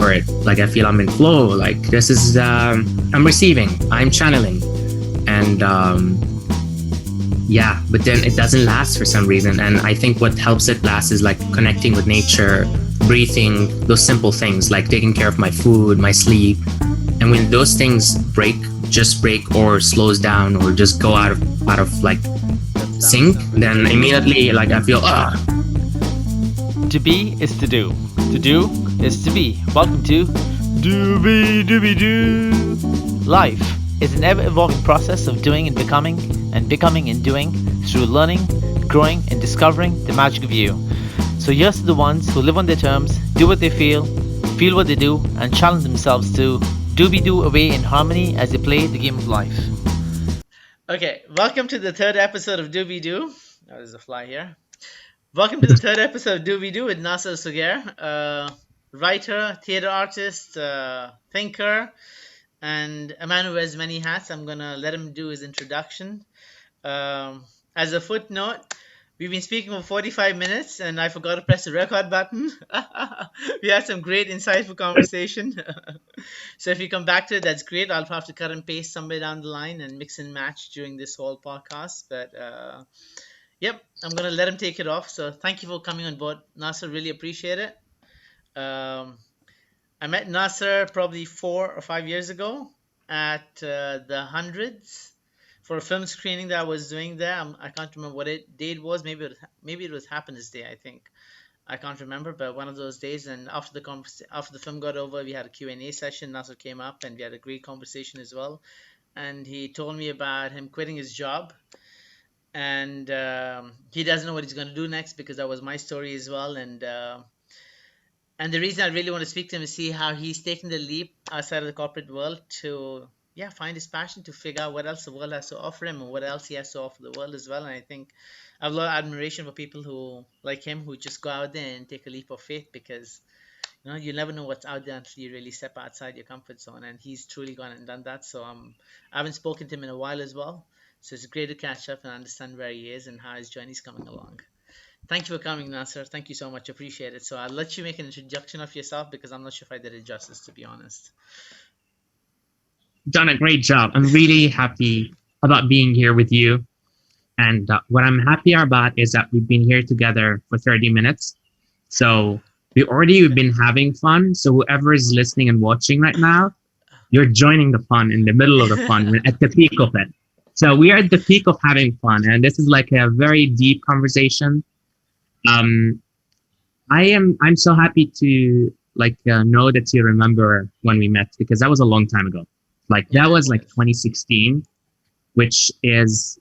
for it. Like I feel I'm in flow. Like this is I'm receiving, I'm channeling, and yeah. But then it doesn't last for some reason. And I think what helps it last is like connecting with nature, breathing, those simple things like taking care of my food, my sleep. And when those things break or slows down or just go out of like sync, then immediately like I feel To be is to do. To do is to be. Welcome to DoBeDuu. Life is an ever-evolving process of doing and becoming and doing through learning, growing, and discovering the magic of you. So here's to the ones who live on their terms, do what they feel what they do, and challenge themselves to DoBeDuu away in harmony as they play the game of life. Okay, welcome to the third episode of DoBeDuu. Oh, there's a fly here. Welcome to the third episode of DoBeDuu with Naser Al Sughaiyer, writer, theater artist, thinker, and a man who wears many hats. I'm going to let him do his introduction. As a footnote, we've been speaking for 45 minutes and I forgot to press the record button. We had some great insightful conversation. So if you come back to it, that's great. I'll have to cut and paste somewhere down the line and mix and match during this whole podcast. But yep, I'm going to let him take it off. So thank you for coming on board, Naser. Really appreciate it. I met Naser probably 4 or 5 years ago at the Hundreds for a film screening that I was doing there. I can't remember what day it was. Maybe it was Happiness Day, I think. I can't remember, but one of those days. And after the film got over, we had a Q&A session. Naser came up and we had a great conversation as well. And he told me about him quitting his job. And he doesn't know what he's going to do next because that was my story as well. And the reason I really want to speak to him is see how he's taken the leap outside of the corporate world to find his passion, to figure out what else the world has to offer him and what else he has to offer the world as well. And I think I have a lot of admiration for people who like him, who just go out there and take a leap of faith, because you never know what's out there until you really step outside your comfort zone. And he's truly gone and done that. So I haven't spoken to him in a while as well. So it's great to catch up and understand where he is and how his journey's coming along. Thank you for coming, Naser. Thank you so much. Appreciate it. So I'll let you make an introduction of yourself because I'm not sure if I did it justice, to be honest. Done a great job. I'm really happy about being here with you. And what I'm happier about is that we've been here together for 30 minutes. So we've been having fun. So whoever is listening and watching right now, you're joining the fun in the middle of the fun. We're at the peak of it. So we are at the peak of having fun. And this is like a very deep conversation. I'm so happy to know that you remember when we met, because that was a long time ago. Like that was like 2016, which is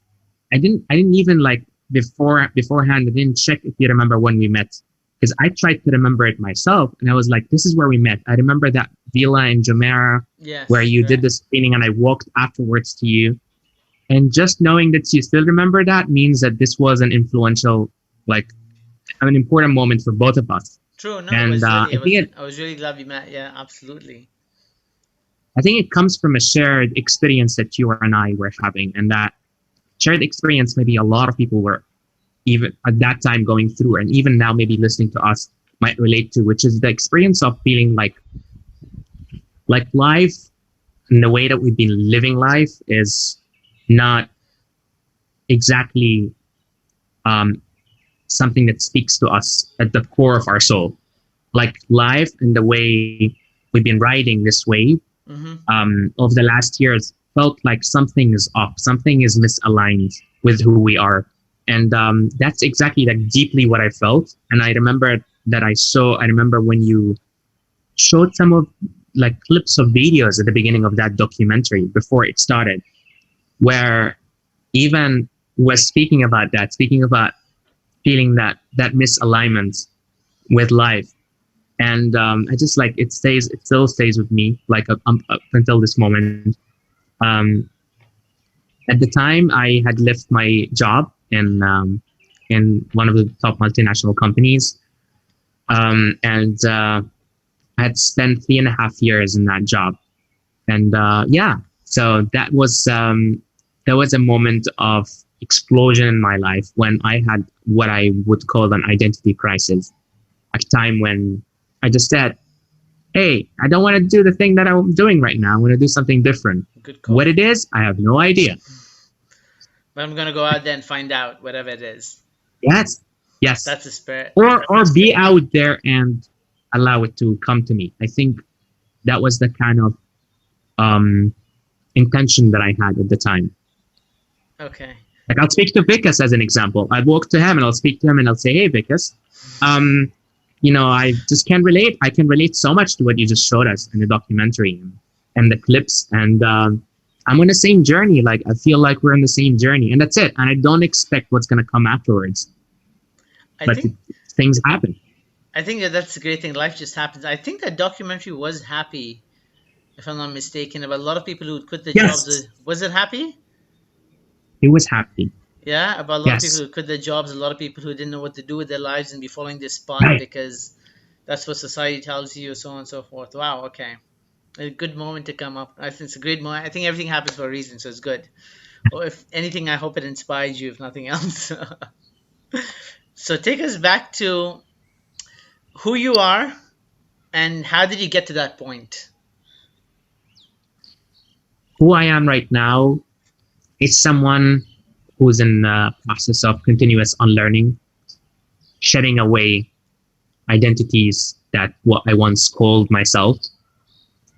I didn't even beforehand. I didn't check if you remember when we met, because I tried to remember it myself, and I was like, this is where we met. I remember that villa in Jumeirah where you did the screening, and I walked afterwards to you. And just knowing that you still remember that means that this was an influential, an important moment for both of us. True. No, and I was really glad we met. Yeah, absolutely. I think it comes from a shared experience that you and I were having, and that shared experience maybe a lot of people were even at that time going through, and even now maybe listening to us might relate to, which is the experience of feeling like life and the way that we've been living life is not exactly something that speaks to us at the core of our soul. Like life and the way we've been riding this wave over the last years felt like something is off, something is misaligned with who we are. And that's exactly deeply what I felt. And I remember when you showed some of clips of videos at the beginning of that documentary before it started, where even was speaking about feeling that misalignment with life. And I just it still stays with me up until this moment. At the time, I had left my job in one of the top multinational companies, and I had spent 3.5 years in that job, and so that was a moment of explosion in my life when I had what I would call an identity crisis, a time when I just said, hey, I don't want to do the thing that I'm doing right now. I want to do something different. Good call. What it is, I have no idea. But I'm gonna go out there and find out whatever it is. Yes, yes. That's a spirit. Or be out there and allow it to come to me. I think that was the kind of intention that I had at the time. Okay. Like I'll speak to Vikas as an example. I'd walk to him and I'll speak to him and I'll say, "Hey, Vikas, I just can't relate. I can relate so much to what you just showed us in the documentary and the clips, and I'm on the same journey. Like I feel like we're on the same journey, and that's it. And I don't expect what's gonna come afterwards, I but think things happen. I think that's a great thing. Life just happens. I think that documentary was happy, if I'm not mistaken, about a lot of people who quit their jobs. Yes, Was it happy? it was happy. Yeah, about a lot of people Yes, who quit their jobs, a lot of people who didn't know what to do with their lives and be following this spot right. because that's what society tells you, so on and so forth. Wow, okay. A good moment to come up. I think it's a great moment. I think everything happens for a reason, so it's good. Or if anything, I hope it inspires you, if nothing else. So take us back to who you are and how did you get to that point? Who I am right now is someone who's in the process of continuous unlearning, shedding away identities that what I once called myself.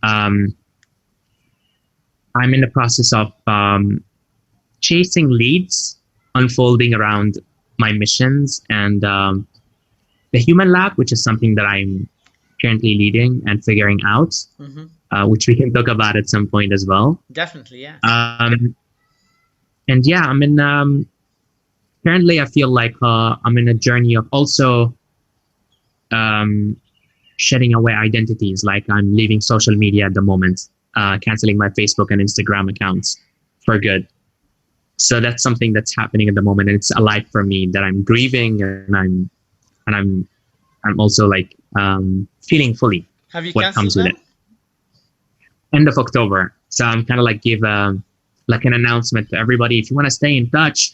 Um, I'm in the process of chasing leads, unfolding around my missions, and the Human Lab, which is something that I'm currently leading and figuring out, Hmm. which we can talk about at some point as well. Definitely, yeah. And yeah, I'm in. Currently, I feel like I'm in a journey of also um, shedding away identities. Like I'm leaving social media at the moment, canceling my Facebook and Instagram accounts for good. So that's something that's happening at the moment, and it's alive for me that I'm grieving and I'm also like feeling fully Have you what canceled comes with it. them? End of October, so I'm kind of like give like an announcement to everybody. If you want to stay in touch,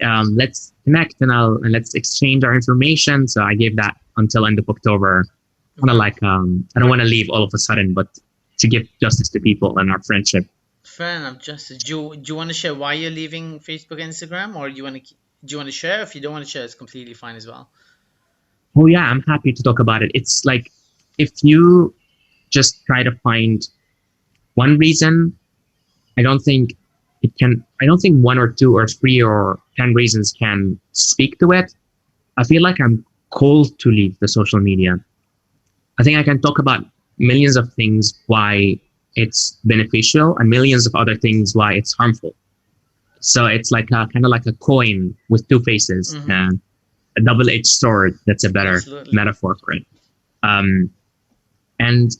let's connect and let's exchange our information. So I gave that until end of October. Kind of Wow. like I don't want to leave all of a sudden, but to give justice to people and our friendship. Fair enough, Justice. Do you want to share why you're leaving Facebook and Instagram, or do you want to share? If you don't want to share, it's completely fine as well. Oh yeah, I'm happy to talk about it. It's like if you just try to find one reason, I don't think it can. I don't think one or two or three or 10 reasons can speak to it. I feel like I'm called to leave the social media. I think I can talk about millions of things why it's beneficial and millions of other things why it's harmful. So it's like kind of like a coin with two faces Hmm. and a double-edged sword. That's a better Absolutely. metaphor for it. Um, and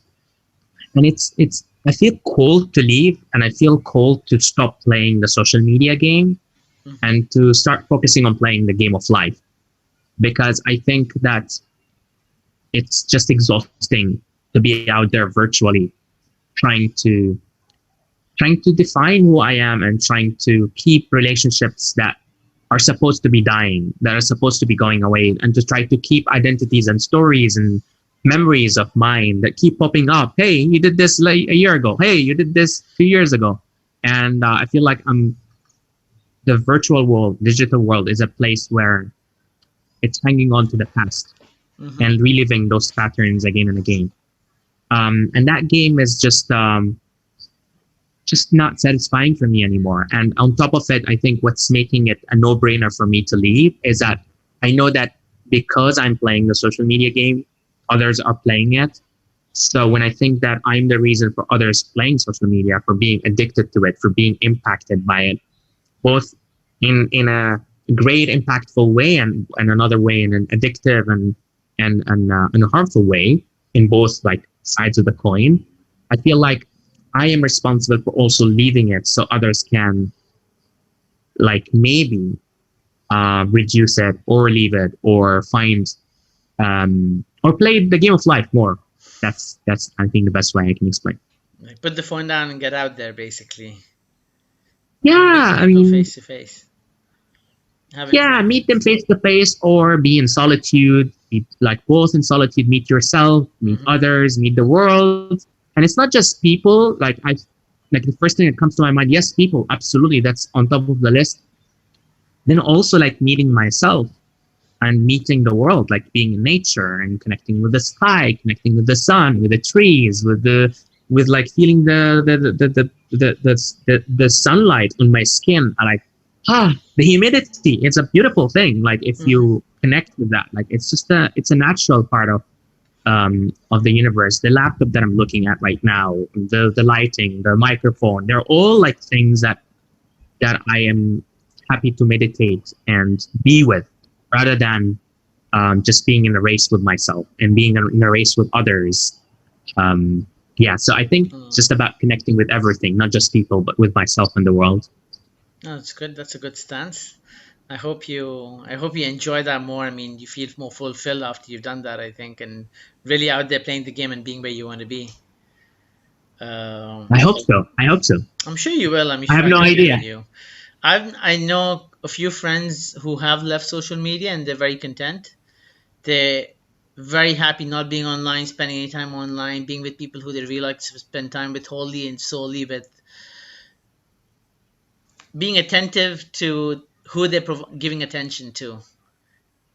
and it's I feel called to leave and I feel called to stop playing the social media game Hmm. and to start focusing on playing the game of life because I think that it's just exhausting to be out there virtually trying to define who I am and trying to keep relationships that are supposed to be dying, that are supposed to be going away, and to try to keep identities and stories and memories of mine that keep popping up. Hey, you did this like a year ago. Hey, you did this 2 years ago. And I feel like the virtual world, digital world is a place where it's hanging on to the past Hmm. and reliving those patterns again and again. And that game is just not satisfying for me anymore. And on top of it, I think what's making it a no-brainer for me to leave is that I know that because I'm playing the social media game, others are playing it. So when I think that I'm the reason for others playing social media, for being addicted to it, for being impacted by it, both in a great impactful way and another way in an addictive and in a harmful way, in both like sides of the coin, I feel like I am responsible for also leaving it so others can like maybe reduce it or leave it or find or play the game of life more. That's I think the best way I can explain. Like put the phone down and get out there, basically. Meet Yeah, I people mean, face to face. Having Yeah, fun. meet them face to face or be in solitude. Be, like both in solitude, meet yourself, meet Hmm. others, meet the world. And it's not just people. Like the first thing that comes to my mind, yes, people, absolutely, that's on top of the list. Then also like meeting myself and meeting the world, like being in nature and connecting with the sky, connecting with the sun, with the trees, with like feeling the sunlight on my skin. I like the humidity. It's a beautiful thing. Like if Hmm. you connect with that, like it's a natural part of the universe. The laptop that I'm looking at right now, the lighting, the microphone, they're all like things that I am happy to meditate and be with rather than just being in a race with myself and being in a race with others. Yeah, so I think it's Mm. just about connecting with everything, not just people, but with myself and the world. No, that's good. That's a good stance. I hope you enjoy that more. I mean, you feel more fulfilled after you've done that, I think, and really out there playing the game and being where you want to be. Um, I hope so. I hope so. I'm sure you will. I'm I have sure I no can agree with idea. you. I know a few friends who have left social media and they're very content. They're very happy not being online, spending any time online, being with people who they really like to spend time with wholly and solely with being attentive to who they're giving attention to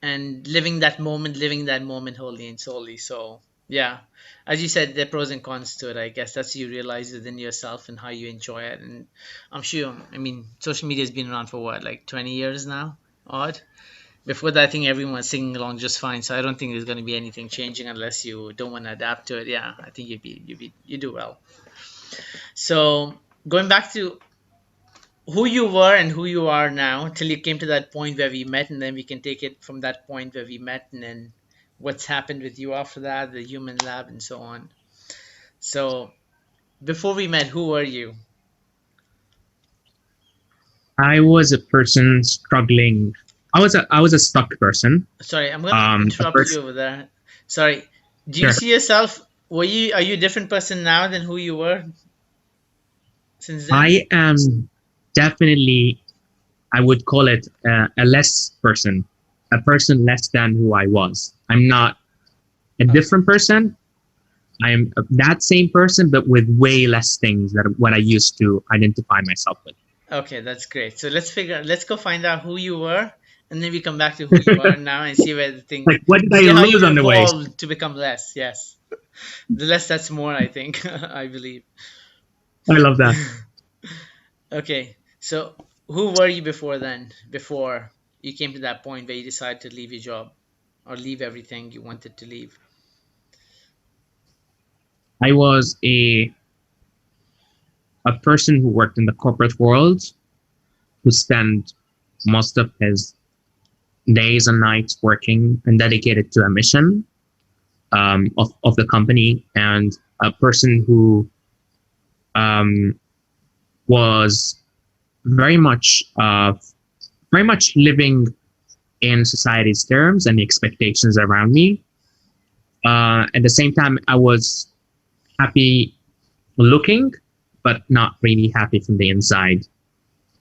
and living that moment wholly and solely. So, yeah, as you said, there are pros and cons to it. I guess that's you realize within yourself and how you enjoy it. And I'm sure, I mean, social media has been around for what, like 20 years now? Odd. Before that, I think everyone was singing along just fine. So I don't think there's going to be anything changing unless you don't want to adapt to it. Yeah, I think you do well. So going back to who you were and who you are now till you came to that point where we met, and then we can take it from that point where we met and then what's happened with you after that, the human lab and so on. So before we met, who were you? I was a person struggling. I was a stuck person. Sorry, I'm gonna A interrupt you person. over there. Sorry, do you Sure. see yourself, are you a different person now than who you were since then? I am definitely. I would call it a less person, a person less than who I was. I'm not a Okay. different person. I'm that same person, but with way less things that what I used to identify myself with. Okay, that's great. So let's go find out who you were, and then we come back to who you are now and see where the thing, Like, what did I see how lose you on the way? evolved to become less. Yes, the less that's more, I think. I believe. I love that. Okay, so who were you before then? Before you came to that point where you decided to leave your job or leave everything you wanted to leave. I was a person who worked in the corporate world, who spent most of his days and nights working and dedicated to a mission of the company, and a person who um, was very much very much living in society's terms and the expectations around me. At the same time, I was happy looking, but not really happy from the inside.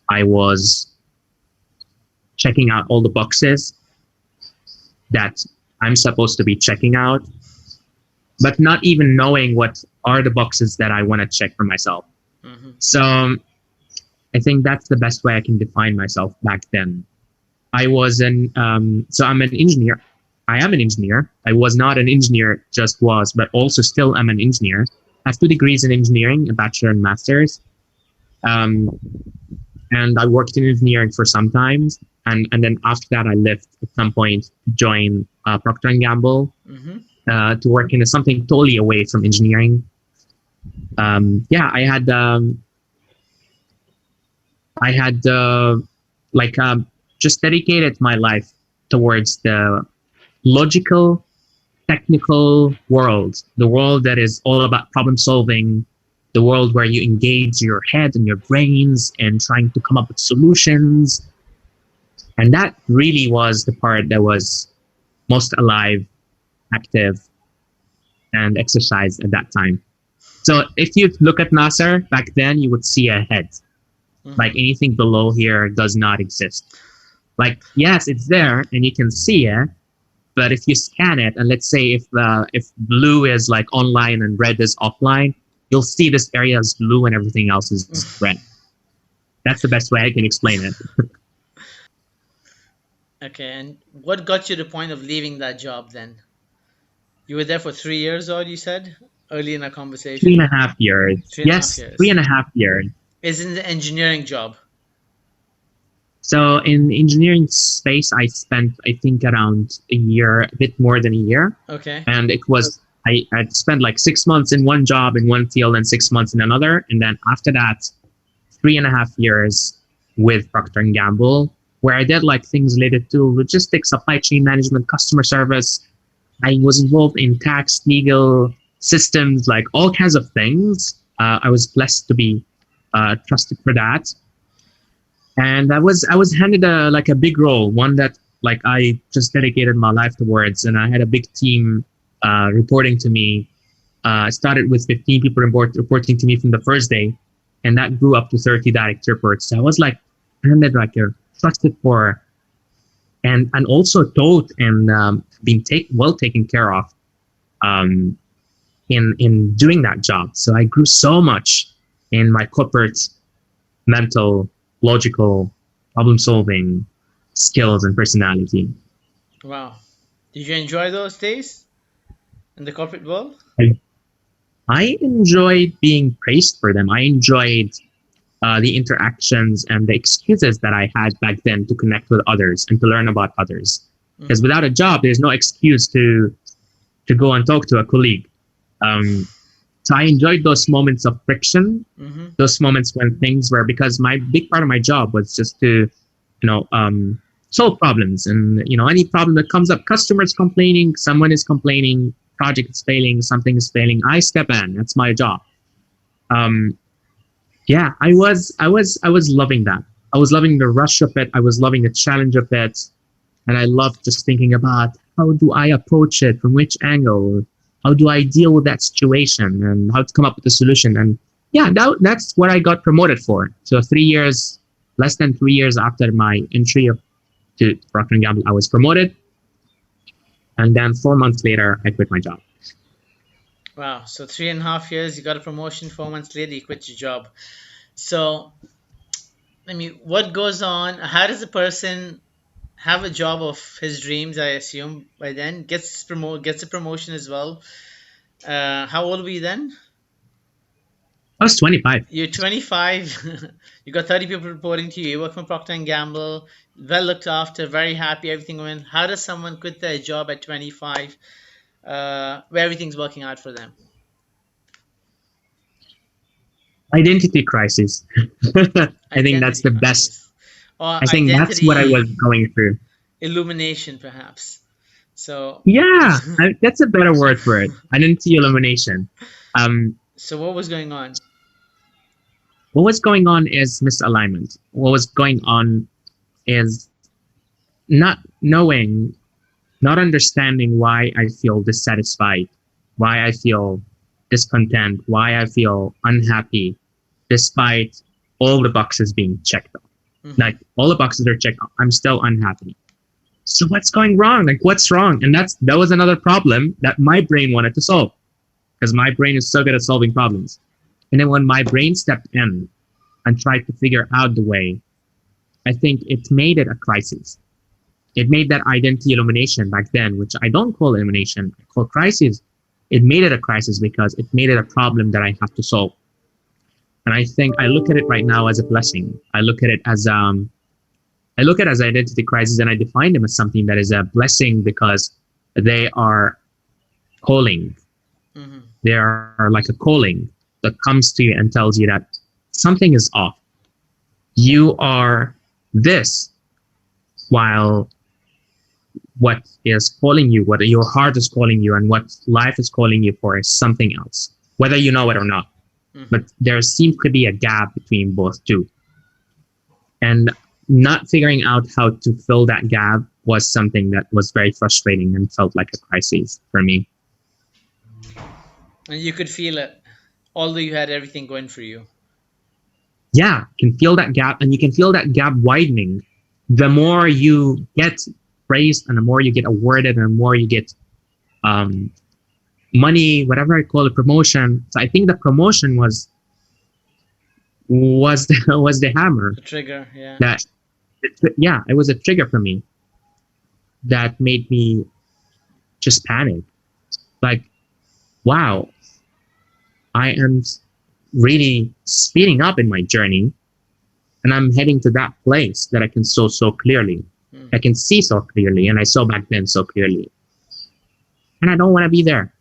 I was checking out all the boxes that I'm supposed to be checking out, but not even knowing what are the boxes that I want to check for myself. Hmm. So I think that's the best way I can define myself back then. So I'm an engineer. I am an engineer. I was not an engineer, just was, but also still am an engineer. I have 2 degrees in engineering, a bachelor and master's. Um, and I worked in engineering for some times. And then after that, I left at some point to join Procter and Gamble Hmm. to work in something totally away from engineering. Yeah, I had like just dedicated my life towards the logical, technical world, the world that is all about problem solving, the world where you engage your head and your brains and trying to come up with solutions. And that really was the part that was most alive, active, and exercised at that time. So if you look at Nasser back then, you would see a head. Like Hmm. anything below here does not exist. Like, yes, it's there and you can see it, but if you scan it, and let's say if blue is like online and red is offline, you'll see this area is blue and everything else is red. That's the best way I can explain it. Okay, and what got you to the point of leaving that job then? You were there for 3 years, odd, you said early in our Three and conversation. a half years. Three and a half Yes, three years. and a half years. Isn't the engineering job? So in engineering space, I spent, I think, around a year, a bit more than a year. Okay. And it was, I'd spent like 6 months in one job in one field and 6 months in another. And then after that, 3.5 years with Procter and Gamble, where I did like things related to logistics, supply chain management, customer service. I was involved in tax, legal systems, like all kinds of things. I was blessed to be trusted for that, and I was handed a big role, one that like I just dedicated my life towards, and I had a big team reporting to me. I started with 15 people reporting to me from the first day, and that grew up to 30 direct reports. So I was like handed like a trusted for, and also taught and being well taken care of um, in doing that job. So I grew so much in my corporate mental, logical, problem solving skills and personality. Wow. Did you enjoy those days in the corporate world? I, I enjoyed being praised for them. I enjoyed the interactions and the excuses that I had back then to connect with others and to learn about others. Because Mm-hmm. without a job, there's no excuse to go and talk to a colleague. Um, so I enjoyed those moments of friction, Mm-hmm. those moments when things were, because my big part of my job was just to, solve problems, and any problem that comes up, customers complaining, someone is complaining, project is failing, something is failing, I step in. That's my job. Um, yeah, I was loving that. I was loving the rush of it. I was loving the challenge of it, and I loved just thinking about how do I approach it, from which angle, how do I deal with that situation, and how to come up with a solution. And yeah, that's what I got promoted for. So 3 years, less than 3 years after my entry to Procter and Gamble, I was promoted, and then 4 months later, I quit my job. Wow. So 3.5 years, you got a promotion. 4 months later, you quit your job. So, I mean, what goes on? How does a person have a job of his dreams? I assume by then gets a promotion as well. How old were you then? I was 25. You're 25. You got 30 people reporting to you. You work for Procter and Gamble. Well looked after. Very happy. Everything went. How does someone quit their job at 25, where everything's working out for them? Identity crisis. I think that's Identity the best. crisis, or I think that's what I identity was going through. illumination, perhaps. So, Yeah, that's a better word for it. Identity illumination. Um, so what was going on? what was going on is misalignment. What was going on is not knowing, not understanding why I feel dissatisfied, why I feel discontent, why I feel unhappy, despite all the boxes being checked off. Hmm. Like all the boxes are checked off, I'm still unhappy. So what's going wrong? Like what's wrong? And that was another problem that my brain wanted to solve, because my brain is so good at solving problems. And then when my brain stepped in and tried to figure out the way, I think it made it a crisis. It made that identity illumination back then, which I don't call illumination, I call crisis. It made it a crisis because it made it a problem that I have to solve. And I think I look at it right now as a blessing. I look at it as identity crisis, and I define them as something that is a blessing because they are calling. Hmm. They are like a calling that comes to you and tells you that something is off. You are this, while what is calling you, what your heart is calling you, and what life is calling you for is something else, whether you know it or not. Hmm. But there seems to be a gap between both two. And not figuring out how to fill that gap was something that was very frustrating and felt like a crisis for me. And you could feel it, although you had everything going for you. Yeah, you can feel that gap, and you can feel that gap widening the more you get praised and the more you get awarded and the more you get money, whatever I call it, promotion. So I think the promotion was the hammer The trigger, yeah. that yeah, it was a trigger for me that made me just panic. Like, wow, I am really speeding up in my journey and I'm heading to that place that I can so clearly. I can see so clearly, and I saw back then so clearly. And I don't want to be there.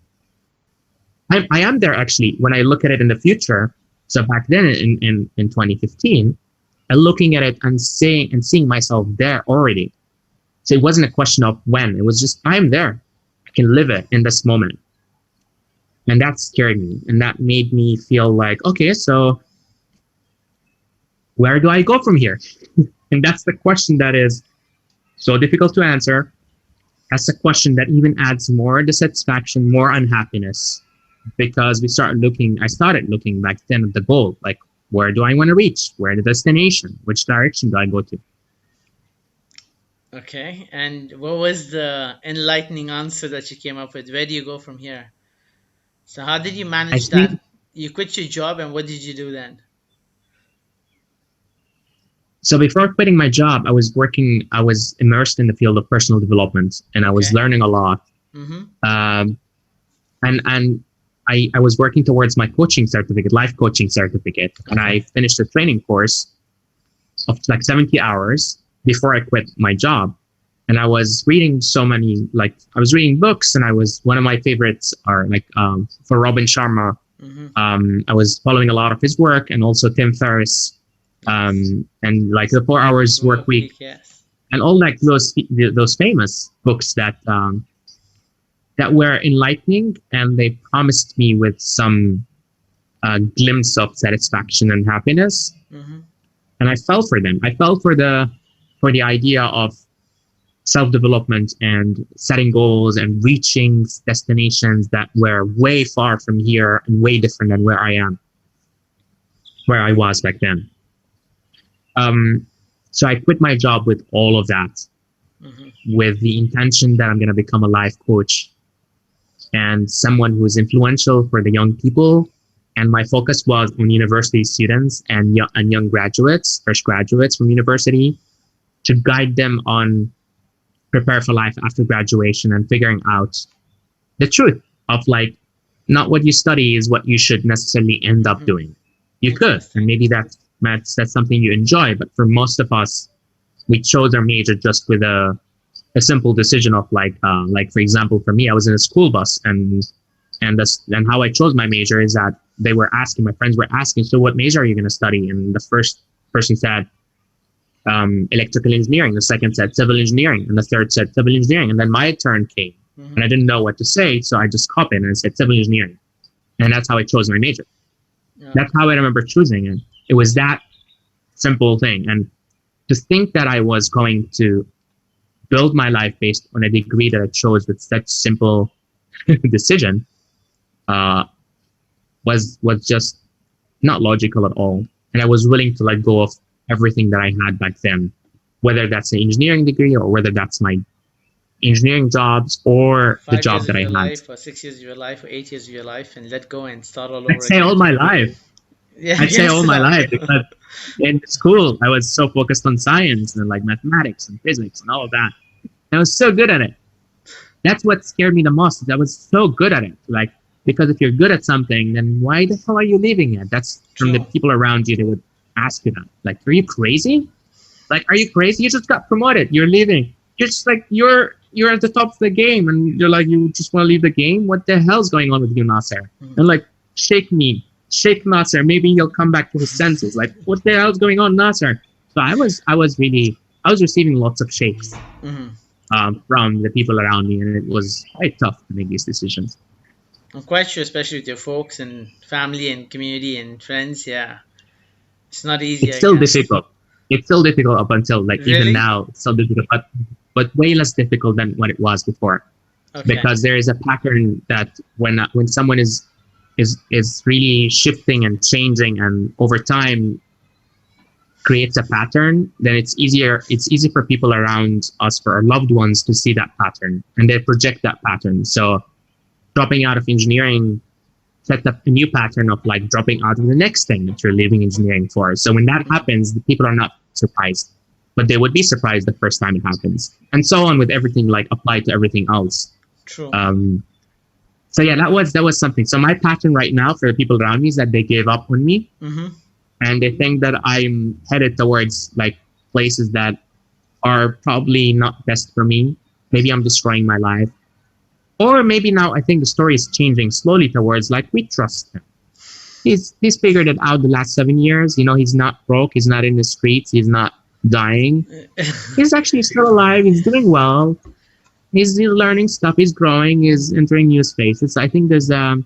I am there actually when I look at it in the future. So back then in 2015, I'm looking at it and seeing myself there already. So it wasn't a question of when, it was just I'm there. I can live it in this moment. And that scared me. And that made me feel like, okay, so where do I go from here? And that's the question that is so difficult to answer. That's a question that even adds more dissatisfaction, more unhappiness, because I started looking back then at the goal, like where do I want to reach? Where the destination? Which direction do I go to? Okay, and what was the enlightening answer that you came up with? Where do you go from here? So how did you I manage that? think You quit your job, and what did you do then? so before quitting my job, I was immersed in the field of personal development and I was Okay. learning a lot. Mm-hmm. And I was working towards my coaching certificate, life coaching certificate. And I finished a training course of like 70 hours before I quit my job. And I was reading I was reading books, and one of my favorites are for Robin Sharma. Mm-hmm. I was following a lot of his work, and also Tim Ferriss, and like the 4 hours work week, Yes. and all like those famous books that were enlightening, and they promised me with some glimpse of satisfaction and happiness. Mm-hmm. And I fell for them. I fell for the idea of self-development and setting goals and reaching destinations that were way far from here and way different than where I was back then. So I quit my job with all of that, with the intention that I'm going to become a life coach and someone who is influential for the young people. And my focus was on university students and young graduates, fresh graduates from university, to guide them on prepare for life after graduation and figuring out the truth of like, not what you study is what you should necessarily end up doing. You could, and maybe that's something you enjoy, but for most of us, we chose our major just with a simple decision of like for example, for me, I was in a school bus, and how I chose my major is that my friends were asking, so what major are you going to study? And the first person said electrical engineering, the second said civil engineering, and the third said civil engineering. And then my turn came, and I didn't know what to say, so I just copied and said civil engineering, and that's how I chose my major. That's how I remember choosing it. It was that simple thing. And to think that I was going to build my life based on a degree that I chose with such simple decision was just not logical at all. And I was willing to let go of everything that I had back then, whether that's an engineering degree or whether that's my engineering jobs or the job that I had. Life, or 6 years of your life, or 8 years of your life, and let go and start all over I'd say all my life. Yeah, I'd say all my life, because in school I was so focused on science and like mathematics and physics and all of that. And I was so good at it. That's what scared me the most, is I was so good at it. Like, because if you're good at something, then why the hell are you leaving it? That's from the people around you. They would ask you that. Like, are you crazy? Like, are you crazy? You just got promoted. You're leaving. You're just like, you're at the top of the game, and you're like, you just want to leave the game? What the hell's going on with you, Naser? And like, shake Naser. Maybe he'll come back to his senses. Like, what the hell's going on, Naser? So I was receiving lots of shakes from the people around me, and it was quite tough to make these decisions. I'm quite sure, especially with your folks and family and community and friends. Yeah, it's not easy. It's still difficult. It's still difficult up until like even now. It's still difficult, but way less difficult than what it was before. Okay. Because there is a pattern that when someone is really shifting and changing, and over time creates a pattern, then it's easy for people around us, for our loved ones, to see that pattern, and they project that pattern. So dropping out of engineering set up a new pattern of like dropping out of the next thing that you're leaving engineering for. So when that happens, the people are not surprised, but they would be surprised the first time it happens, and so on with everything, like applied to everything else. True. So yeah, that was something. So my pattern right now for the people around me is that they gave up on me, and they think that I'm headed towards like places that are probably not best for me. Maybe I'm destroying my life, or maybe now I think the story is changing slowly towards like, we trust him. He's figured it out the last 7 years. You know, he's not broke. He's not in the streets. He's not dying. He's actually still alive. He's doing well. He's learning stuff. He's growing. He's entering new spaces. I think there's a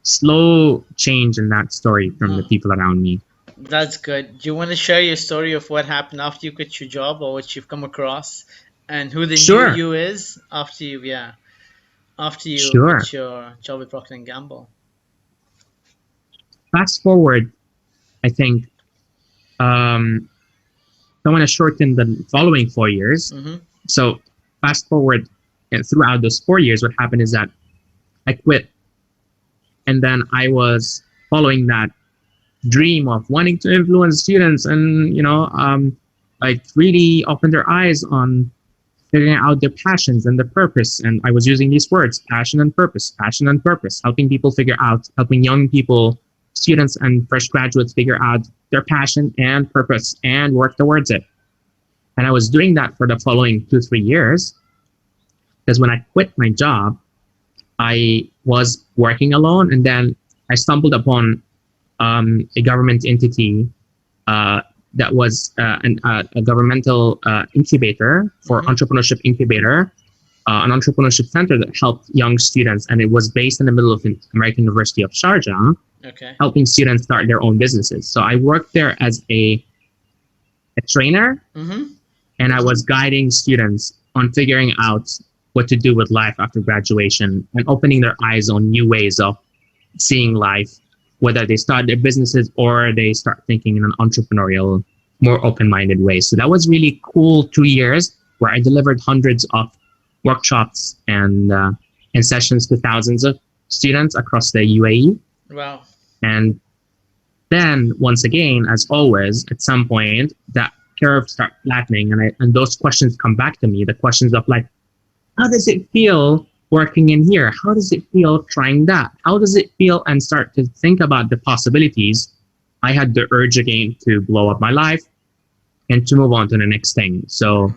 slow change in that story from the people around me. That's good. Do you want to share your story of what happened after you quit your job, or what you've come across, and who the Sure. new you is after you Sure. quit your job with Procter and Gamble? Fast forward, I think, I want to shorten the following 4 years. So fast forward, and throughout those 4 years, what happened is that I quit, and then I was following that dream of wanting to influence students, and like really open their eyes on figuring out their passions and their purpose. And I was using these words: passion and purpose, helping people figure out, helping young people, students and fresh graduates, figure out their passion and purpose and work towards it. And I was doing that for the following 2-3 years, because when I quit my job, I was working alone, and then I stumbled upon a government entity that was a governmental incubator for entrepreneurship incubator, an entrepreneurship center that helped young students, and it was based in the middle of the American University of Sharjah, helping students start their own businesses. So I worked there as a trainer, and I was guiding students on figuring out what to do with life after graduation, and opening their eyes on new ways of seeing life, whether they start their businesses or they start thinking in an entrepreneurial, more open-minded way. So that was really cool 2 years, where I delivered hundreds of workshops and sessions to thousands of students across the UAE. Wow. And then once again, as always, at some point that curve starts flattening, and those questions come back to me, the questions of like, how does it feel working in here? How does it feel trying that? How does it feel? And start to think about the possibilities. I had the urge again to blow up my life and to move on to the next thing. So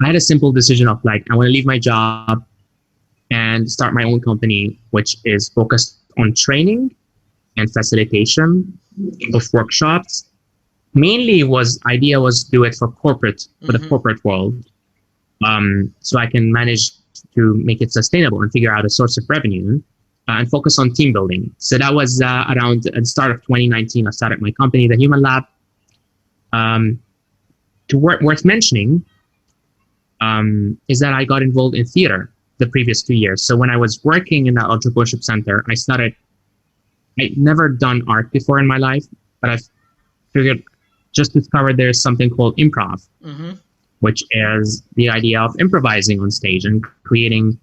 I had a simple decision of like, I want to leave my job and start my own company, which is focused on training and facilitation of workshops. Mainly idea was do it for the corporate world. So I can manage to make it sustainable and figure out a source of revenue, and focus on team building. So that was around the start of 2019. I started my company, the Human Lab. Worth mentioning is that I got involved in theater the previous 2 years. So when I was working in that entrepreneurship center, I'd never done art before in my life, but I figured, just discovered there's something called improv, which is the idea of improvising on stage and creating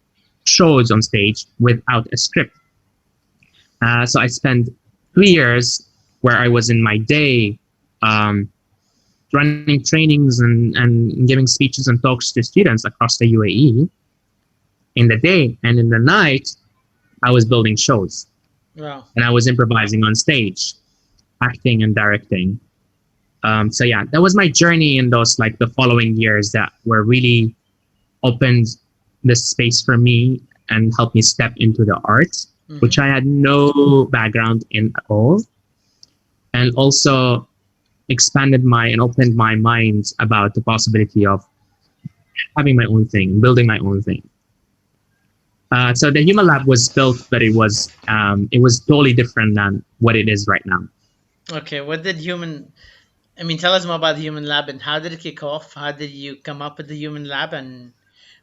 shows on stage without a script. So I spent 3 years where I was in my day running trainings and giving speeches and talks to students across the UAE in the day, and in the night, I was building shows. Wow. And I was improvising on stage, acting and directing. So yeah, that was my journey in those like the following years that were really opened the space for me and helped me step into the arts, which I had no background in at all, and also expanded and opened my mind about the possibility of having my own thing, building my own thing. So the Human Lab was built, but it was totally different than what it is right now. Okay, tell us more about the Human Lab, and how did it kick off? How did you come up with the Human Lab, and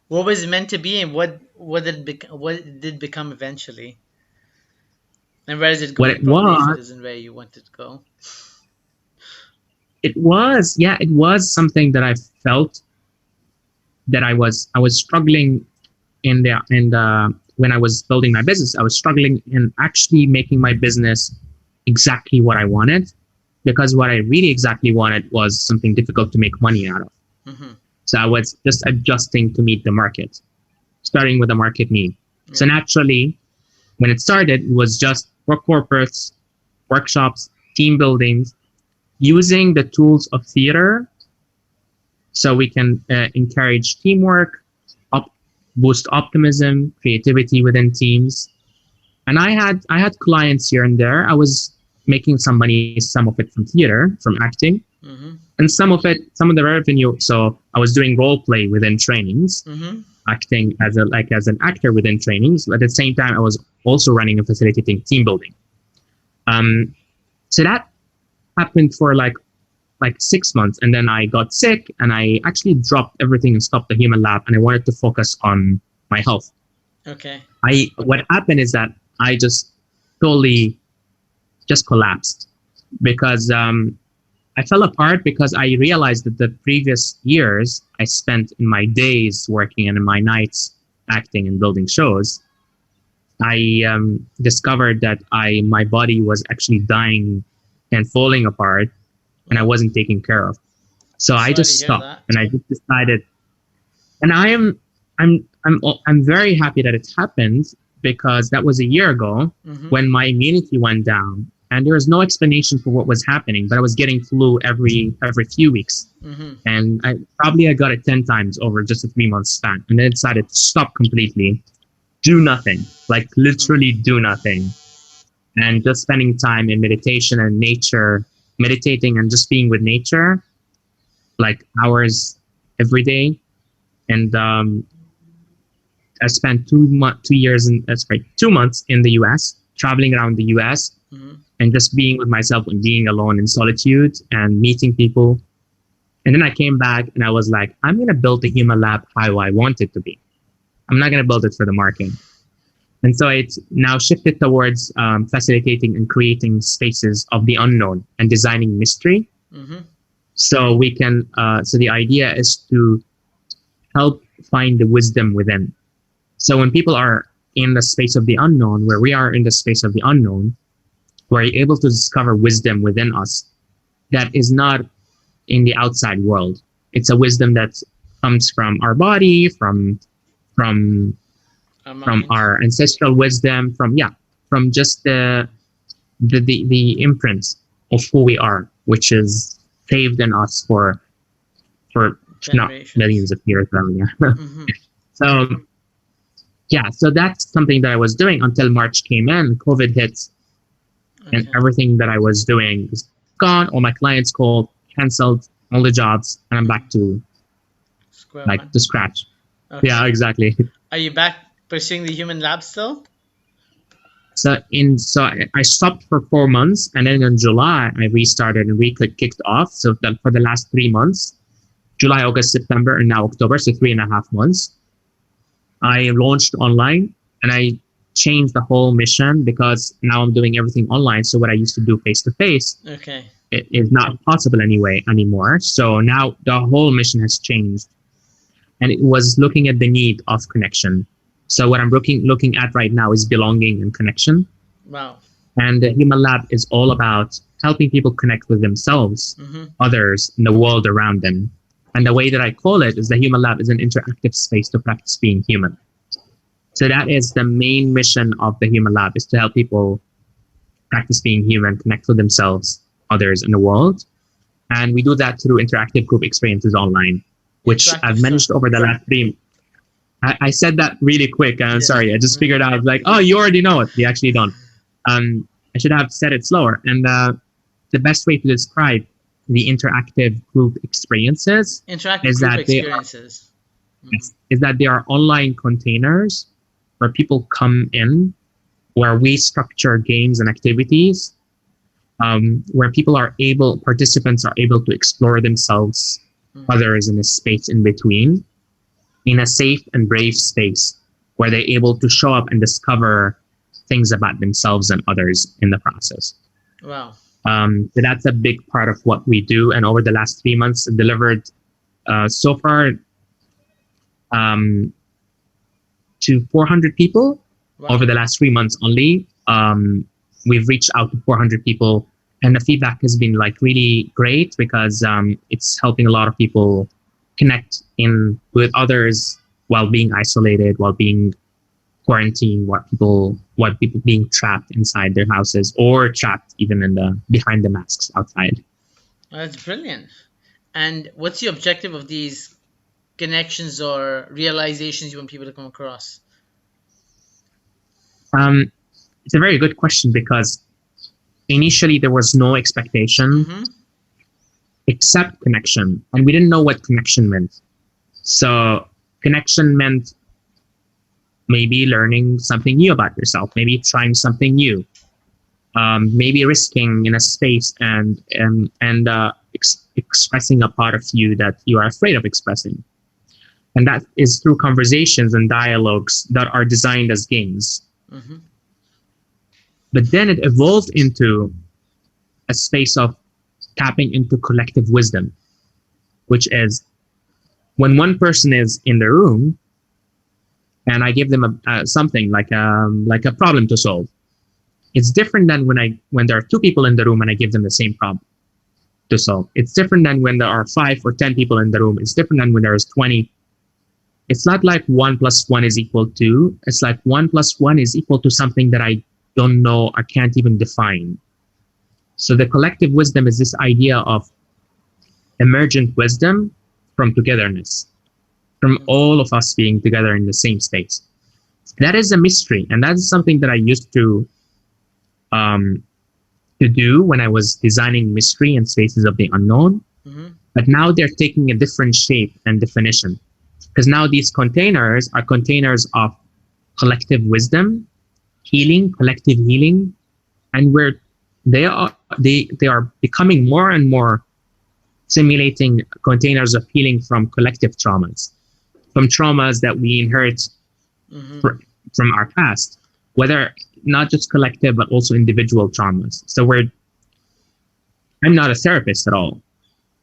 what was it meant to be, and what did it become eventually? And where is it going? What it was, isn't where you wanted to go. it was something that I felt that I was struggling in the when I was building my business. I was struggling in actually making my business exactly what I wanted, because what I really exactly wanted was something difficult to make money out of. Mm-hmm. So I was just adjusting to meet the market, starting with the market need. So Yeah. naturally, when it started, it was just for corporates, workshops, team buildings, using the tools of theater so we can encourage teamwork, up, boost optimism, creativity within teams. And I had clients here and there. I was making some money, some of it from theater, from acting, Mm-hmm. and some of the revenue. So I was doing role play within trainings, Mm-hmm. acting as an actor within trainings. But at the same time, I was also running and facilitating team building. Um, so that happened for like 6 months, and then I got sick, and I actually dropped everything and stopped the human lab, and I wanted to focus on my health. Okay. What happened is that I just totally just collapsed, because I fell apart, because I realized that the previous years I spent in my days working and in my nights acting and building shows, I discovered that my body was actually dying and falling apart, and I wasn't taken care of. So I Sorry to just hear stopped, that. and I just decided, and I'm very happy that it happened, because that was a year ago Mm-hmm. when my immunity went down, and there was no explanation for what was happening, but I was getting flu every few weeks, Mm-hmm. and I got it 10 times over just a 3 month span, and then decided to stop completely, do nothing, like literally do nothing, and just spending time in meditation and nature, meditating and just being with nature, like hours every day. And I spent 2 years in sorry 2 months in the U.S. traveling around the U.S. Mm-hmm. and just being with myself and being alone in solitude and meeting people. And then I came back and I was like, I'm gonna build the human lab how I want it to be. I'm not gonna build it for the market. And so it's now shifted towards facilitating and creating spaces of the unknown and designing mystery. Mm-hmm. So we can. So the idea is to help find the wisdom within. So when people are in the space of the unknown, where we are in the space of the unknown, we're able to discover wisdom within us that is not in the outside world. It's a wisdom that comes from our body, from from Mind. our ancestral wisdom, from just the imprint of who we are, which is saved in us for not Generations. millions of years now. Yeah. Mm-hmm. So so that's something that I was doing until March came in, COVID hit, and Okay. everything that I was doing is gone. All my clients called, canceled, all the jobs, and I'm back to Square one. to scratch. Okay. Yeah, exactly. Are you back pursuing the human lab still? So I stopped for 4 months, and then in July I restarted and kicked off. So for the last 3 months, July, August, September, and now October, so 3.5 months, I launched online, and I changed the whole mission, because now I'm doing everything online. So what I used to do face to face, Okay. it is not possible anymore. So now the whole mission has changed, and it was looking at the need of connection. So what I'm looking at right now is belonging and connection. Wow. And the Human Lab is all about helping people connect with themselves, Mm-hmm. others, and the world around them. And the way that I call it is the Human Lab is an interactive space to practice being human. So that is the main mission of the Human Lab, is to help people practice being human, connect with themselves, others, and the world. And we do that through interactive group experiences online, which Interactive I've managed stuff. over the last 3. I said that really quick. I'm Yeah. sorry. I just figured out like, oh, you already know it. You actually don't. I should have said it slower. And the best way to describe the interactive group experiences Interactive is group that experiences. they are online containers where people come in, where we structure games and activities, where participants are able to explore themselves, others in a space in between, in a safe and brave space where they're able to show up and discover things about themselves and others in the process. Wow. So that's a big part of what we do. And over the last 3 months, delivered so far to 400 people. Wow. Over the last 3 months only. We've reached out to 400 people, and the feedback has been like really great because it's helping a lot of people connect in with others while being isolated, while being quarantined, what people being trapped inside their houses or trapped even in the behind the masks outside. That's brilliant. And what's the objective of these connections or realizations you want people to come across? It's a very good question because initially there was no expectation Mm-hmm. except connection, and we didn't know what connection meant. So connection meant maybe learning something new about yourself, maybe trying something new, maybe risking in a space and expressing a part of you that you are afraid of expressing. And that is through conversations and dialogues that are designed as games. Mm-hmm. But then it evolved into a space of tapping into collective wisdom, which is when one person is in the room and I give them something like a problem to solve. It's different than when there are two people in the room and I give them the same problem to solve. It's different than when there are 5 or 10 people in the room. It's different than when there is 20. It's not like 1 + 1 is equal to. It's like 1 + 1 is equal to something that I don't know, I can't even define. So the collective wisdom is this idea of emergent wisdom from togetherness, from all of us being together in the same space. That is a mystery, and that is something that I used to do when I was designing mystery and spaces of the unknown. Mm-hmm. But now they're taking a different shape and definition, because now these containers are containers of collective wisdom, healing, collective healing, and they are becoming more and more simulating containers of healing from collective traumas, from traumas that we inherit Mm-hmm. from our past, whether not just collective but also individual traumas. So I'm not a therapist at all,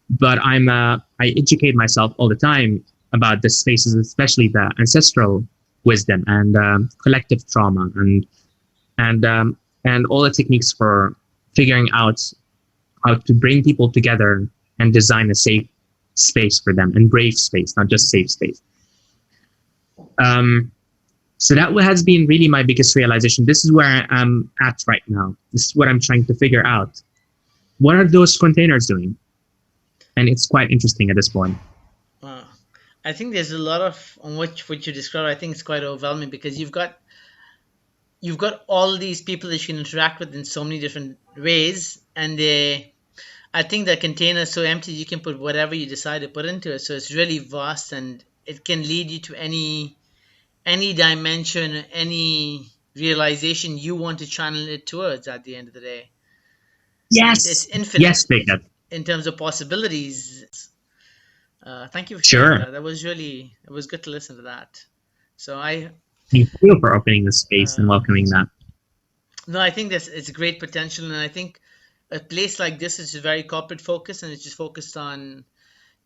but I educate myself all the time about the spaces, especially the ancestral wisdom and collective trauma and all the techniques for figuring out how to bring people together and design a safe space for them, and brave space, not just safe space. So that has been really my biggest realization. This is where I'm at right now. This is what I'm trying to figure out. What are those containers doing? And it's quite interesting at this point. Wow. I think there's a lot of on what you described. I think it's quite overwhelming because you've got all these people that you can interact with in so many different ways, and I think the container is so empty you can put whatever you decide to put into it. So it's really vast, and it can lead you to any dimension, any realization you want to channel it towards at the end of the day. And it's Yes. infinite Yes, Jacob. in terms of possibilities. Thank you for sharing Sure. that. It was good to listen to that. So Thank you for opening the space and welcoming that. no, I think it's a great potential, and I think a place like this is very corporate focused, and it's just focused on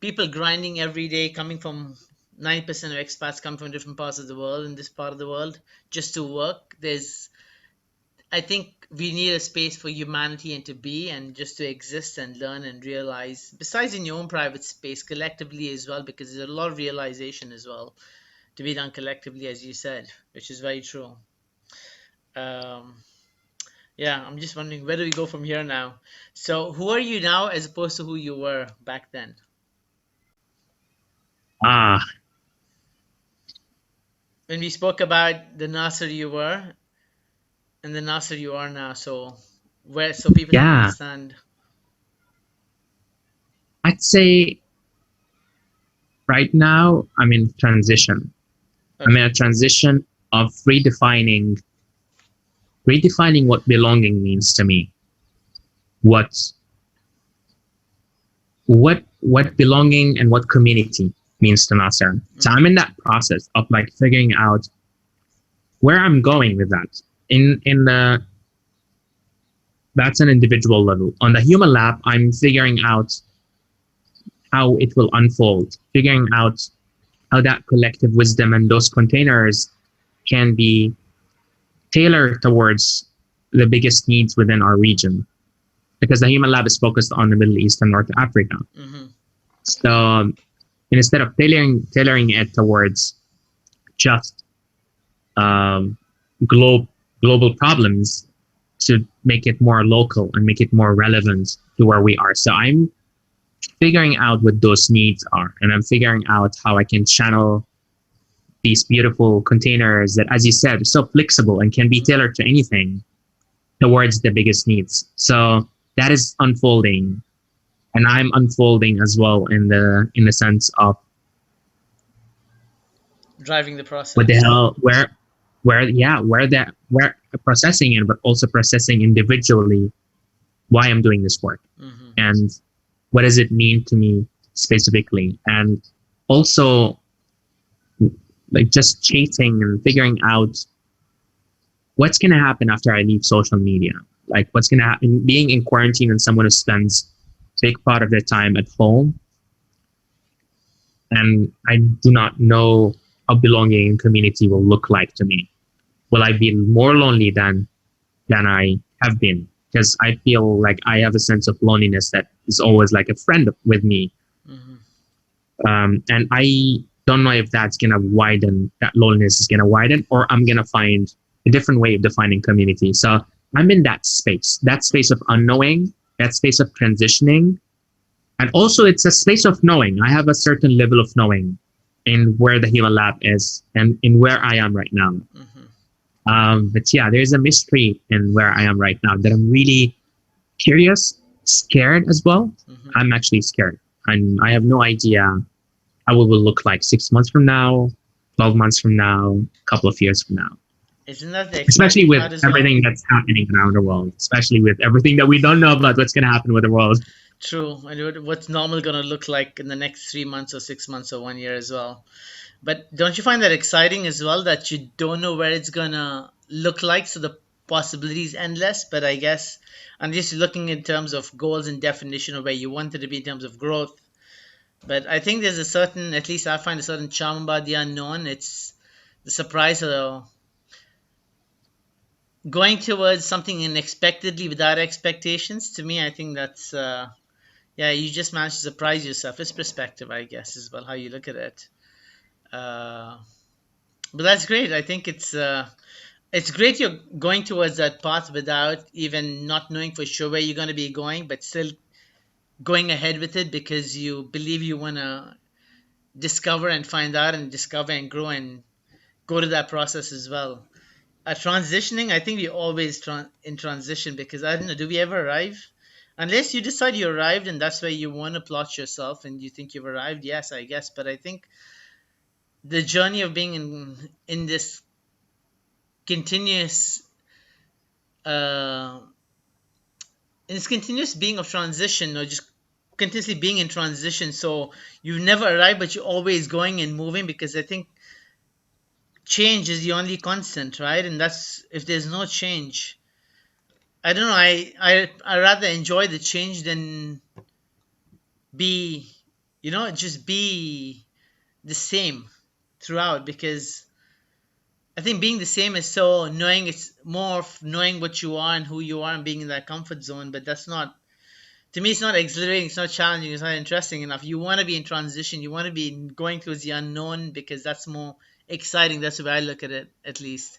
people grinding every day, coming from 90% of expats come from different parts of the world, in this part of the world, just to work. I think we need a space for humanity and to be, and just to exist and learn and realize, besides in your own private space, collectively as well, because there's a lot of realization as well to be done collectively, as you said, which is very true. Um, yeah, I'm just wondering, where do we go from here now? So, who are you now as opposed to who you were back then? Ah, When we spoke about the Nasser you were and the Nasser you are now, so so people can yeah. understand. I'd say right now I'm in transition. I'm in Okay. a transition of redefining what belonging means to me. What belonging and what community means to Nasser. So I'm in that process of like figuring out where I'm going with that. In the that's an individual level. On the human lab, I'm figuring out how it will unfold, figuring out how that collective wisdom and those containers can be tailored towards the biggest needs within our region. Because the human lab is focused on the Middle East and North Africa. Mm-hmm. So instead of tailoring it towards just global problems, to make it more local and make it more relevant to where we are. So I'm figuring out what those needs are, and I'm figuring out how I can channel these beautiful containers that, as you said, are so flexible and can be tailored to anything towards the biggest needs. So that is unfolding, and I'm unfolding as well in the sense of Driving the process. what the hell, where processing it, but also processing individually why I'm doing this work, Mm-hmm. and what does it mean to me specifically, and also like just chasing and figuring out what's going to happen after I leave social media. Like what's going to happen being in quarantine and someone who spends a big part of their time at home, and I do not know how belonging in community will look like to me. Will I be more lonely than I have been? Because I feel like I have a sense of loneliness that is always like a friend with me. Mm-hmm. And I don't know if that's going to widen, that loneliness is going to widen, or I'm going to find a different way of defining community. So I'm in that space of unknowing, that space of transitioning. And also it's a space of knowing. I have a certain level of knowing in where the human lab is and in where I am right now. Mm-hmm. But yeah, there's a mystery in where I am right now that I'm really curious, scared as well. Mm-hmm. I'm actually scared, and I have no idea how it will look like 6 months from now, 12 months from now, a couple of years from now. Isn't that the Especially exciting with part as well? everything that's happening around the world, especially with everything that we don't know about what's going to happen with the world. True. And what's normal going to look like in the next 3 months or 6 months or 1 year as well. But don't you find that exciting as well, that you don't know where it's going to look like? So the possibility is endless. But I guess I'm just looking in terms of goals and definition of where you want it to be in terms of growth. But I think there's a certain, at least I find a certain charm about the unknown. It's the surprise of going towards something unexpectedly without expectations. To me, I think that's, yeah, you just manage to surprise yourself. It's perspective, I guess, as well, how you look at it. Uh, but that's great. I think it's great you're going towards that path without even not knowing for sure where you're going to be going, but still going ahead with it because you believe you want to discover and find out and discover and grow and go to that process as well. Transitioning, I think we always in transition, because I don't know, do we ever arrive? Unless you decide you arrived and that's where you want to plot yourself and you think you've arrived, yes, I guess. But I think the journey of being in this continuous uh, being of transition, or just continuously being in transition. So you never arrive, but you're always going and moving, because I think change is the only constant, right? And that's, if there's no change, I don't know. I rather enjoy the change than be, just be the same throughout, because I think being the same is so knowing, it's more of knowing what you are and who you are and being in that comfort zone. But that's not, to me, it's not exhilarating, it's not challenging, it's not interesting enough. You want to be in transition, you want to be going towards the unknown, because that's more exciting. That's the way I look at it, at least.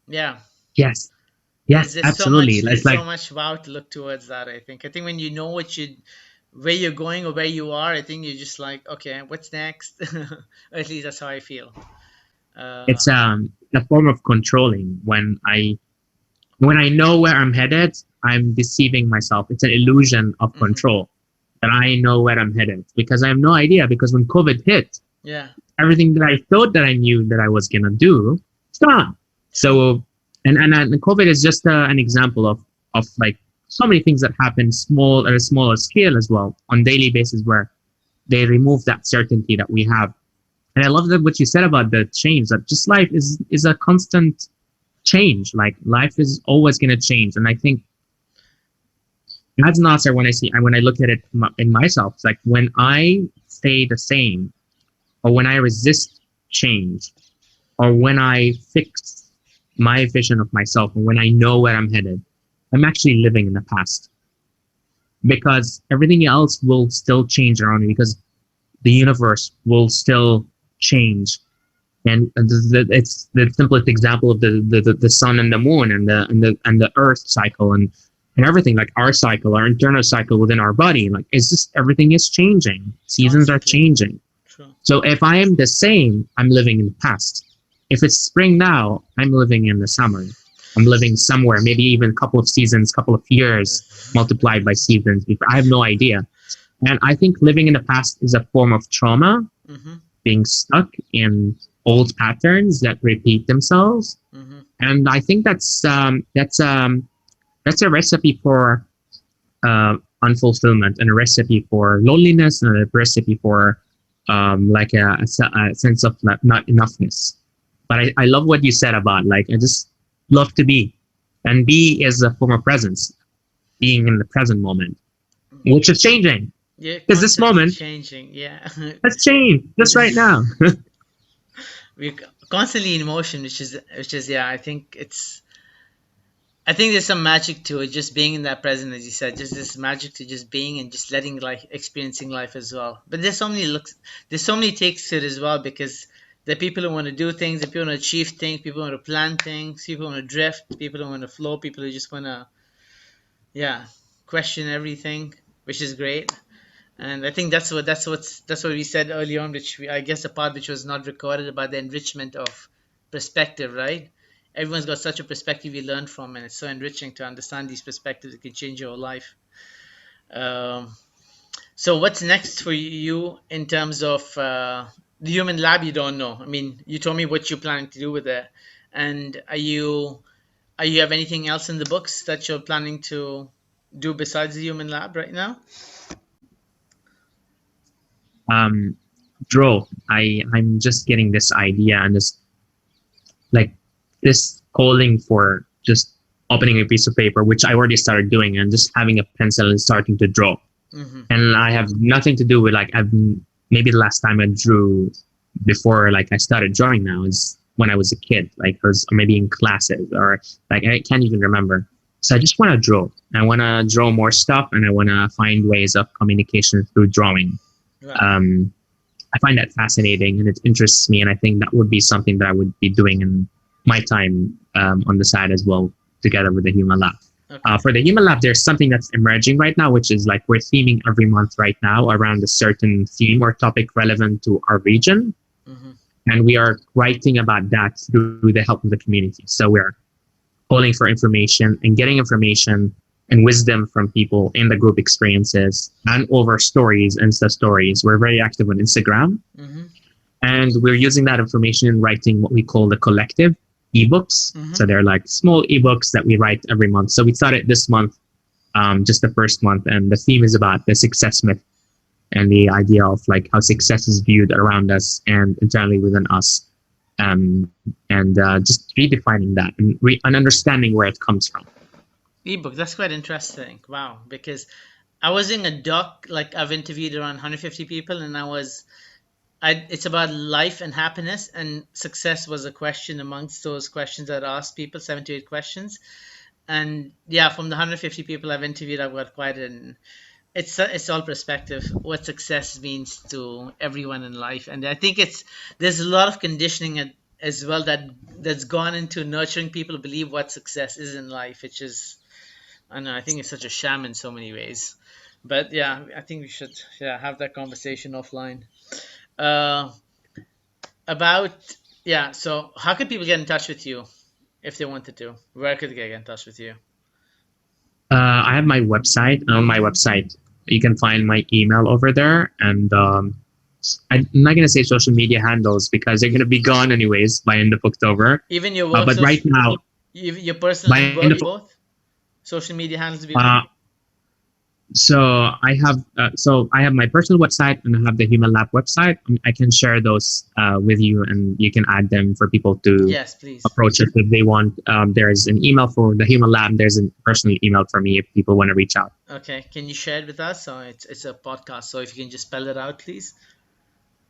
Yeah. Yes, There's yes, there's so absolutely. much It's there's like so much wow to look towards that. I think when you know where you're going or where you are, I think you're just like, okay, what's next? Or at least that's how I feel. Uh, it's a form of controlling. When I know where I'm headed, I'm deceiving myself. It's an illusion of mhm. control that I know where I'm headed, because I have no idea. Because when COVID hit, Yeah, everything that I thought that I knew that I was gonna do, it's gone. true. So, and COVID is just an example of like so many things that happen small at a smaller scale as well on daily basis, where they remove that certainty that we have. And I love that what you said about the change, that just life is a constant change. Like life is always gonna change, and I think That's Nasser when I look at it in myself. It's like when I stay the same, or when I resist change, or when I fix my vision of myself, and when I know where I'm headed, I'm actually living in the past because everything else will still change around me because the universe will still change. And it's the simplest example of the sun and the moon and the earth cycle and everything, like our cycle, our internal cycle within our body. Like it's just everything is changing. Seasons are Constantly. changing. True. So if I am the same, I'm living in the past. If it's spring now, I'm living in the summer. I'm living somewhere, maybe even a couple of seasons, couple of years multiplied by seasons. I have no idea. And I think living in the past is a form of trauma, Mm-hmm. being stuck in old patterns that repeat themselves. Mm-hmm. And I think that's a recipe for unfulfillment and a recipe for loneliness and a recipe for like a sense of not enoughness. But I love what you said about like I just love to be, and be is a form of presence, being in the present moment, which is changing Yeah, because this constantly moment changing. Yeah. has changed just right now. We're constantly in motion, which is yeah. I think there's some magic to it, just being in that present, as you said. Just this magic to just being and just letting life, experiencing life as well. But there's so many takes to it as well because there are people who want to do things, there are people who want to achieve things, people who want to plan things, people who want to drift, people who want to flow, people who just want to, yeah, question everything, which is great. And I think that's what we said early on, I guess the part which was not recorded about the enrichment of perspective, right? Everyone's got such a perspective you learn from, and it's so enriching to understand these perspectives. It can change your life. Um, so what's next for you in terms of the human lab? You don't know. I mean, you told me what you're planning to do with it, and are you have anything else in the books that you're planning to do besides the human lab right now? um, Draw. I'm just getting this idea and this like this calling for just opening a piece of paper, which I already started doing, and just having a pencil and starting to draw. Mm-hmm. And I have nothing to do with like maybe the last time I drew before like I started drawing now is when I was a kid, like or maybe in classes or like I can't even remember. So I just want to draw. I want to draw more stuff, and I want to find ways of communication through drawing. Right. I find that fascinating and it interests me, and I think that would be something that I would be doing in my time on the side as well, together with the Human Lab. Okay. For the Human Lab, there's something that's emerging right now, which is like we're theming every month right now around a certain theme or topic relevant to our region. Mm-hmm. And we are writing about that through the help of the community. So we're calling for information and getting information and wisdom from people in the group experiences and over stories, Insta stories. We're very active on Instagram. Mm-hmm. And we're using that information in writing what we call the collective ebooks. Mm-hmm. So they're like small ebooks that we write every month. So we started this month, just the first month, and the theme is about the success myth and the idea of like how success is viewed around us and internally within us. And just redefining that and understanding where it comes from. Ebook, that's quite interesting. Wow, because I was in a doc, like I've interviewed around 150 people, and it's about life and happiness, and success was a question amongst those questions that I asked people, 78 questions. And yeah, from the 150 people I've interviewed, I've got quite an it's all perspective what success means to everyone in life, and I think there's a lot of conditioning as well that's gone into nurturing people to believe what success is in life, which is I don't know, I think it's such a sham in so many ways. But yeah, I think we should have that conversation offline. Uh, about yeah. So how could people get in touch with you if they wanted to? Where could they get in touch with you? I have my website. On my website, you can find my email over there. And I'm not going to say social media handles because they're going to be gone anyways by end of October. Even your work, But right now, your personal by and end work of both social media handles to be fine. So I have my personal website and I have the Human Lab website. I can share those with you, and you can add them for people to Yes, please. approach us if they want. There's an email for the Human Lab. There's a personal email for me if people want to reach out. Okay, can you share it with us? So it's a podcast. So if you can just spell it out, please.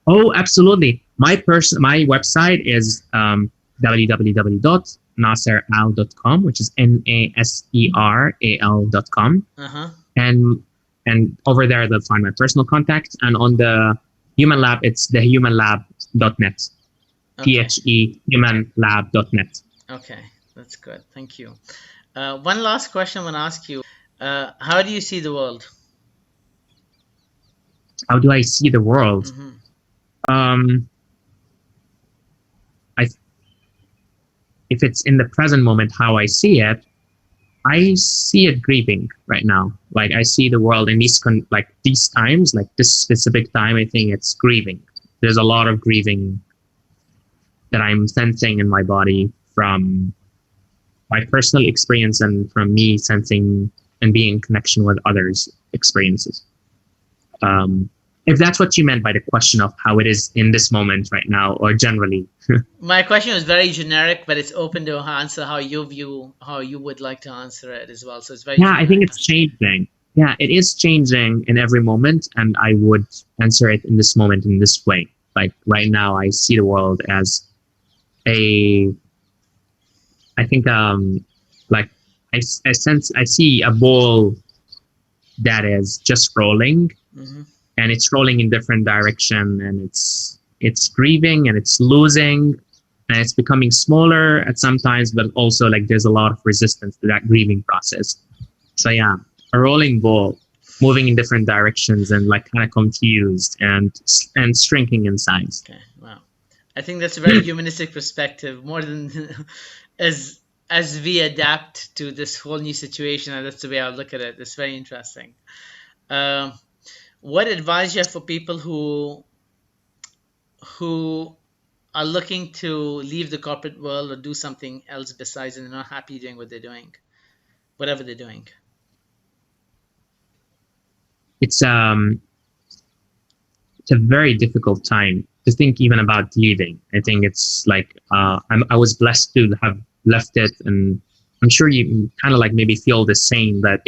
Oh, absolutely. My website is www.naseral.com, which is naseral.com, Uh-huh. and over there they'll find my personal contact. And on the Human Lab, it's thehumanlab.net, Okay. humanlab.net. Okay. That's good. Thank you. One last question I want to ask you. How do you see the world? How do I see the world? Mm-hmm. Um, I if it's in the present moment, how I see it, I see it grieving right now. Like I see the world in these times, like this specific time. I think it's grieving. There's a lot of grieving that I'm sensing in my body from my personal experience and from me sensing and being in connection with others' experiences. Um, if that's what you meant by the question of how it is in this moment right now, or generally. My question was very generic, but it's open to answer how you view, how you would like to answer it as well. So it's very Yeah, I think generic. it's changing. Yeah, it is changing in every moment, and I would answer it in this moment in this way. Like right now, I see the world as a, I think, like I see a ball that is just rolling, Mm-hmm. and it's rolling in different direction, and it's grieving and it's losing, and it's becoming smaller at some times, but also like there's a lot of resistance to that grieving process. So yeah, a rolling ball moving in different directions and like kind of confused and shrinking in size. Okay. Wow. I think that's a very humanistic perspective, more than as as we adapt to this whole new situation, and that's the way I look at it. It's very interesting. Um, what advice you have for people who are looking to leave the corporate world or do something else besides, and they're not happy doing what they're doing, whatever they're doing? It's um it's a very difficult time to think even about leaving. I think it's like I was blessed to have left it, and I'm sure you kind of like maybe feel the same that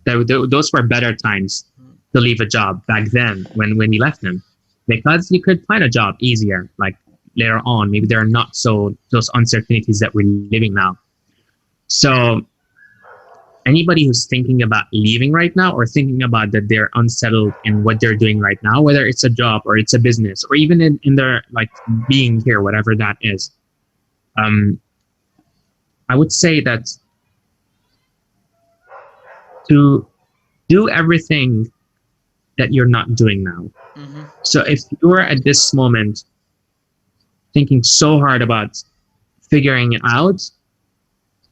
those were better times Mm, to leave a job back then when you left them, because you could find a job easier like later on. Maybe there are not so those uncertainties that we're living now. So anybody who's thinking about leaving right now or thinking about that they're unsettled in what they're doing right now, whether it's a job or it's a business or even in their like being here, whatever that is, um, I would say that to do everything that you're not doing now. mhm, So if you're at this moment thinking so hard about figuring it out,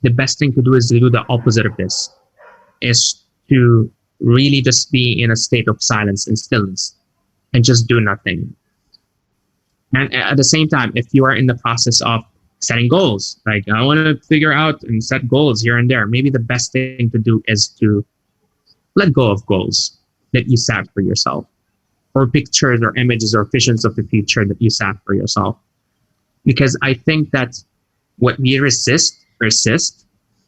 the best thing to do is to do the opposite of this, is to really just be in a state of silence and stillness and just do nothing. And at the same time, if you are in the process of setting goals, like I want to figure out and set goals here and there, maybe the best thing to do is to let go of goals that you set for yourself, or pictures or images or visions of the future that you set for yourself. Because I think that what we resist persists,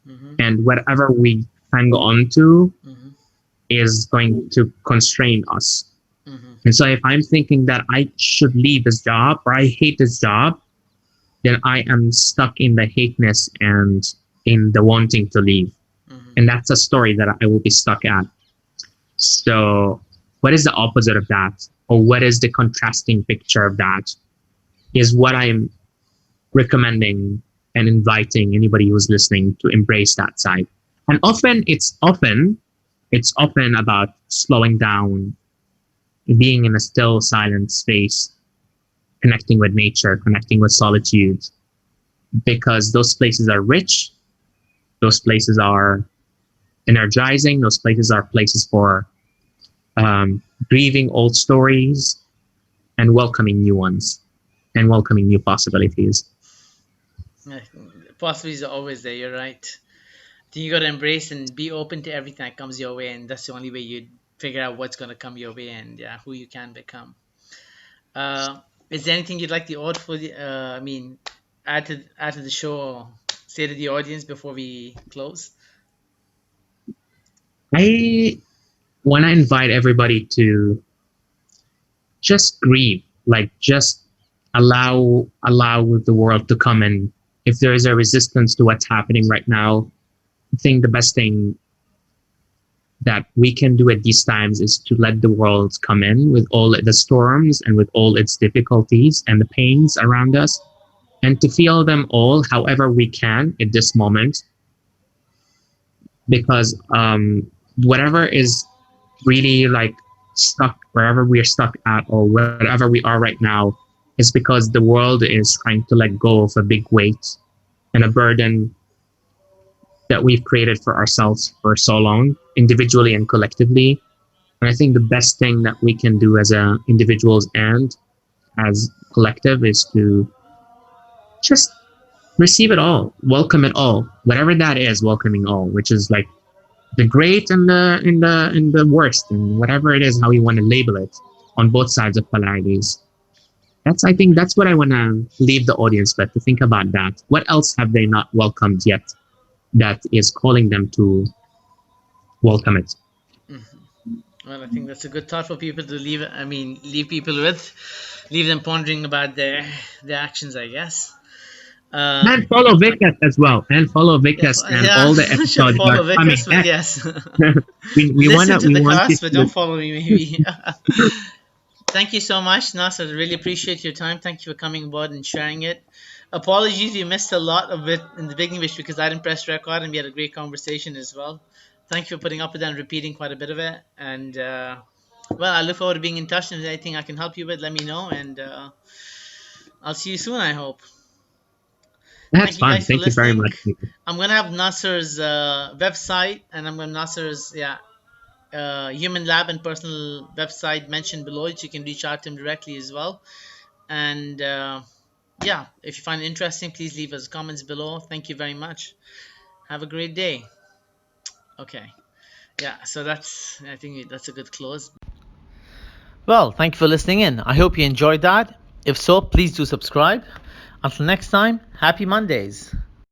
mhm, and whatever we hang on to mhm, is going to constrain us. mhm, And so if I'm thinking that I should leave this job or I hate this job, then I am stuck in the hateness and in the wanting to leave. mhm, And that's a story that I will be stuck at. So what is the opposite of that? Or what is the contrasting picture of that? Is what I'm recommending and inviting anybody who's listening to embrace that side. And it's often about slowing down, being in a still silent space, connecting with nature, connecting with solitude, because those places are rich, those places are energizing, those places are places for grieving old stories and welcoming new ones and welcoming new possibilities. yeah. Possibilities are always there. You're right. Then you got to embrace and be open to everything that comes your way, and that's the only way you figure out what's going to come your way and yeah, who you can become. Is there anything you'd like the audience for I mean, add to the show, or say to the audience before we close? I want to invite everybody to just grieve, like just allow the world to come in. If there is a resistance to what's happening right now, I think the best thing that we can do at these times is to let the world come in with all the storms and with all its difficulties and the pains around us, and to feel them all however we can at this moment, because whatever is really like stuck, wherever we're stuck at or wherever we are right now, is because the world is trying to let go of a big weight and a burden that we've created for ourselves for so long, individually and collectively. And I think the best thing that we can do as individuals and as collective is to just receive it all, welcome it all, whatever that is, welcoming all, which is like the great and the worst, and whatever it is, how you want to label it, on both sides of polarities. I think that's what I want to leave the audience with, to think about that. What else have they not welcomed yet that is calling them to welcome it? Mhm. Well, I think that's a good thought for people to leave. I mean, leave people with, leave them pondering about their actions, I guess. And follow Vicus as well, and follow Vicus and Yeah, all the should episodes that follow are coming Vickers, but next. yes, we listen wanna to we the want you cast, but don't to. follow me, maybe. Thank you so much, Nasser. Really appreciate your time. Thank you for coming aboard and sharing it. Apologies, you missed a lot of it in the beginning, which because I didn't press record, and we had a great conversation as well. Thank you for putting up with that and repeating quite a bit of it. And well, I look forward to being in touch. And if there's anything I can help you with, let me know. And I'll see you soon, I hope. That's Thank you fun. guys for Thank you very listening. much. I'm gonna have Nasser's website, and I'm gonna Nasser's Human Lab and personal website mentioned below, so you can reach out to him directly as well. And yeah, if you find it interesting, please leave us comments below. Thank you very much. Have a great day. Okay. Yeah, so I think that's a good close. Well, thank you for listening in. I hope you enjoyed that. If so, please do subscribe. Until next time, happy Mondays.